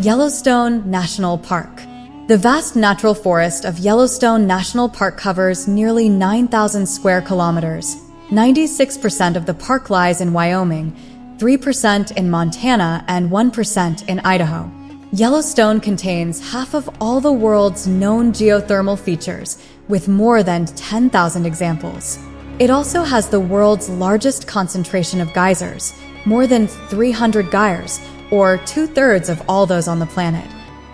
Yellowstone National Park. The vast natural forest of Yellowstone National Park covers nearly 9,000 square kilometers. 96% of the park lies in Wyoming, 3% in Montana, and 1% in Idaho. Yellowstone contains half of all the world's known geothermal features, with more than 10,000 examples. It also has the world's largest concentration of geysers, more than 300 geyers, or 2/3 of all those on the planet.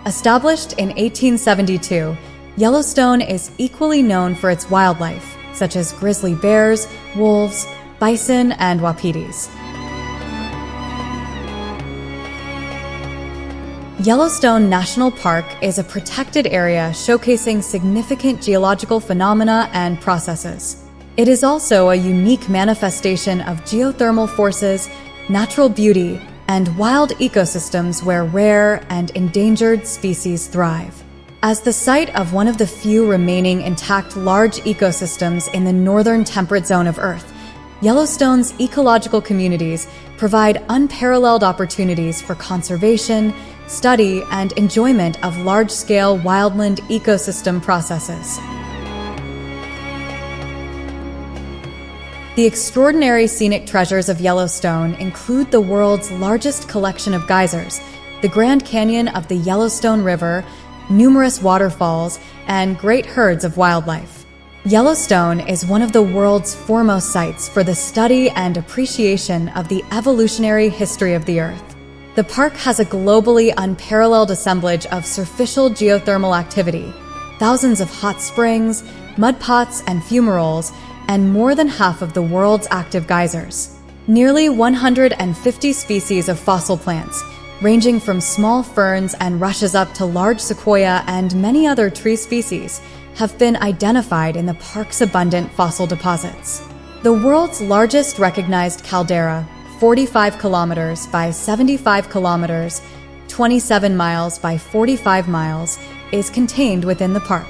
Established in 1872, Yellowstone is equally known for its wildlife, such as grizzly bears, wolves, bison, and wapitis. Yellowstone National Park is a protected area showcasing significant geological phenomena and processes. It is also a unique manifestation of geothermal forces, natural beauty, and wild ecosystems where rare and endangered species thrive. As the site of one of the few remaining intact large ecosystems in the northern temperate zone of Earth, Yellowstone's ecological communities provide unparalleled opportunities for conservation, study, and enjoyment of large-scale wildland ecosystem processes. The extraordinary scenic treasures of Yellowstone include the world's largest collection of geysers, the Grand Canyon of the Yellowstone River, numerous waterfalls, and great herds of wildlife. Yellowstone is one of the world's foremost sites for the study and appreciation of the evolutionary history of the Earth. The park has a globally unparalleled assemblage of surficial geothermal activity, thousands of hot springs, mud pots, and fumaroles, and more than half of the world's active geysers. Nearly 150 species of fossil plants, ranging from small ferns and rushes up to large sequoia and many other tree species, have been identified in the park's abundant fossil deposits. The world's largest recognized caldera, 45 kilometers by 75 kilometers, 27 miles by 45 miles, is contained within the park.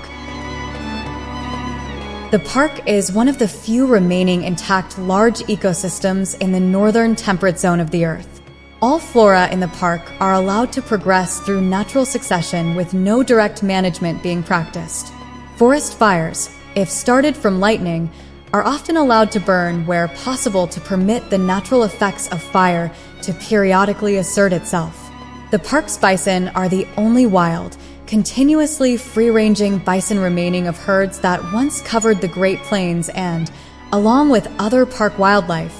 The park is one of the few remaining intact large ecosystems in the northern temperate zone of the Earth. All flora in the park are allowed to progress through natural succession with no direct management being practiced. Forest fires, if started from lightning, are often allowed to burn where possible to permit the natural effects of fire to periodically assert itself. The park's bison are the only wild, continuously free-ranging bison remaining of herds that once covered the Great Plains and, along with other park wildlife,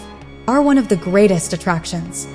are one of the greatest attractions.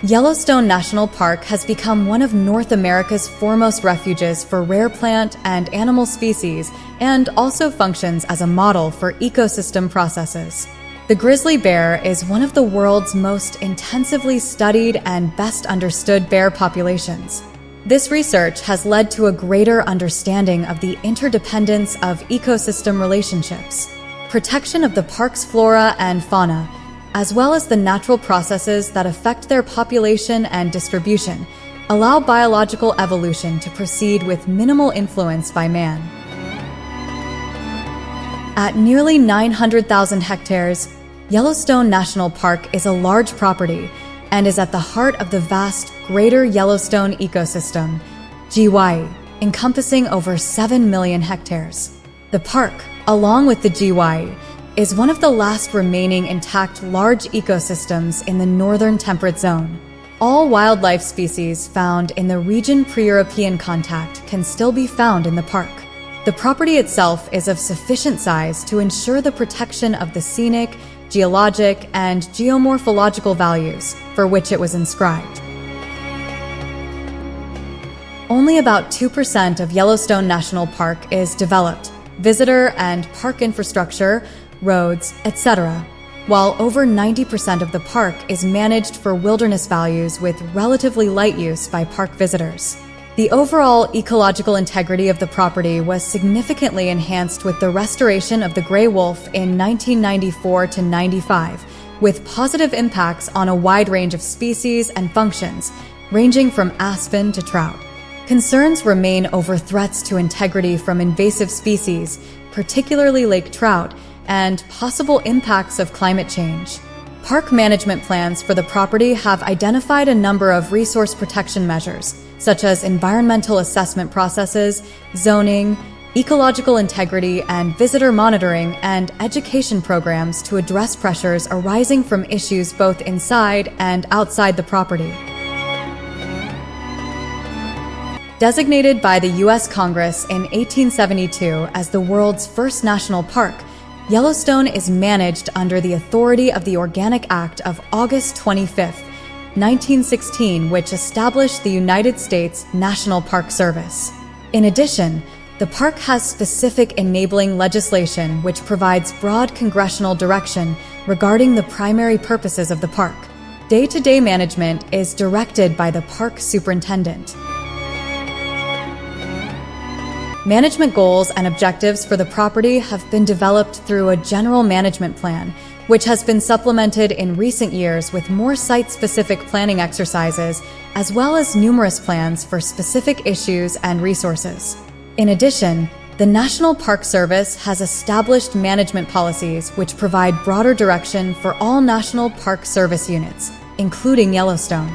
Yellowstone National Park has become one of North America's foremost refuges for rare plant and animal species and also functions as a model for ecosystem processes. The grizzly bear is one of the world's most intensively studied and best understood bear populations. This research has led to a greater understanding of the interdependence of ecosystem relationships, protection of the park's flora and fauna, as well as the natural processes that affect their population and distribution, allow biological evolution to proceed with minimal influence by man. At nearly 900,000 hectares, Yellowstone National Park is a large property and is at the heart of the vast Greater Yellowstone Ecosystem, GY, encompassing over 7 million hectares. The park, along with the GY, is one of the last remaining intact large ecosystems in the northern temperate zone. All wildlife species found in the region pre-European contact can still be found in the park. The property itself is of sufficient size to ensure the protection of the scenic, geologic, and geomorphological values for which it was inscribed. Only about 2% of Yellowstone National Park is developed, visitor and park infrastructure, roads, etc., while over 90% of the park is managed for wilderness values with relatively light use by park visitors. The overall ecological integrity of the property was significantly enhanced with the restoration of the gray wolf in 1994 to 95, with positive impacts on a wide range of species and functions, ranging from aspen to trout. Concerns remain over threats to integrity from invasive species, particularly lake trout, and possible impacts of climate change. Park management plans for the property have identified a number of resource protection measures, such as environmental assessment processes, zoning, ecological integrity, and visitor monitoring and education programs to address pressures arising from issues both inside and outside the property. Designated by the U.S. Congress in 1872 as the world's first national park, Yellowstone is managed under the authority of the Organic Act of August 25, 1916, which established the United States National Park Service. In addition, the park has specific enabling legislation which provides broad congressional direction regarding the primary purposes of the park. Day-to-day management is directed by the park superintendent. Management goals and objectives for the property have been developed through a general management plan, which has been supplemented in recent years with more site-specific planning exercises, as well as numerous plans for specific issues and resources. In addition, the National Park Service has established management policies which provide broader direction for all National Park Service units, including Yellowstone.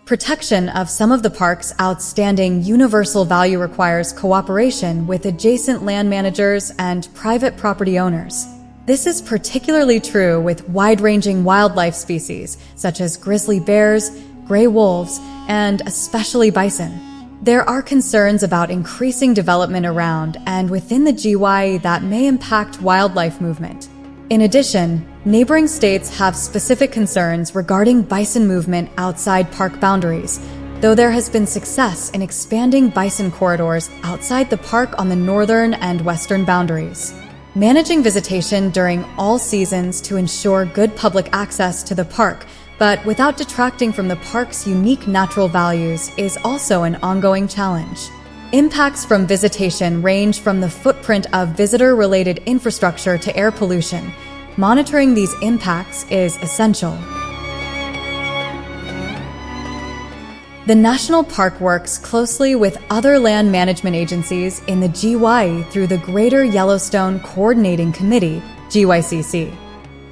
Protection of some of the park's outstanding universal value requires cooperation with adjacent land managers and private property owners. This is particularly true with wide-ranging wildlife species such as grizzly bears, gray wolves, and especially bison. There are concerns about increasing development around and within the GY that may impact wildlife movement. In addition, neighboring states have specific concerns regarding bison movement outside park boundaries, though there has been success in expanding bison corridors outside the park on the northern and western boundaries. Managing visitation during all seasons to ensure good public access to the park, but without detracting from the park's unique natural values, is also an ongoing challenge. Impacts from visitation range from the footprint of visitor-related infrastructure to air pollution. Monitoring these impacts is essential. The National Park works closely with other land management agencies in the GY through the Greater Yellowstone Coordinating Committee, GYCC.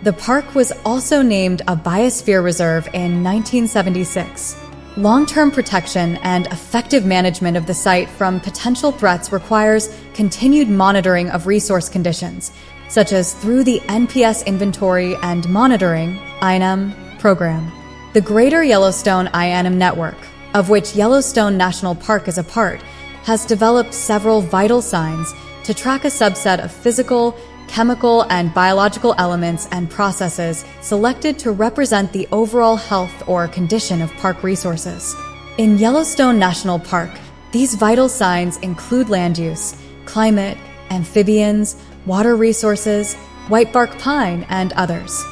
The park was also named a biosphere reserve in 1976. Long-term protection and effective management of the site from potential threats requires continued monitoring of resource conditions, such as through the NPS Inventory and Monitoring (INM) program. The Greater Yellowstone INM Network, of which Yellowstone National Park is a part, has developed several vital signs to track a subset of physical, chemical, and biological elements and processes selected to represent the overall health or condition of park resources. In Yellowstone National Park, these vital signs include land use, climate, amphibians, water resources, whitebark pine, and others.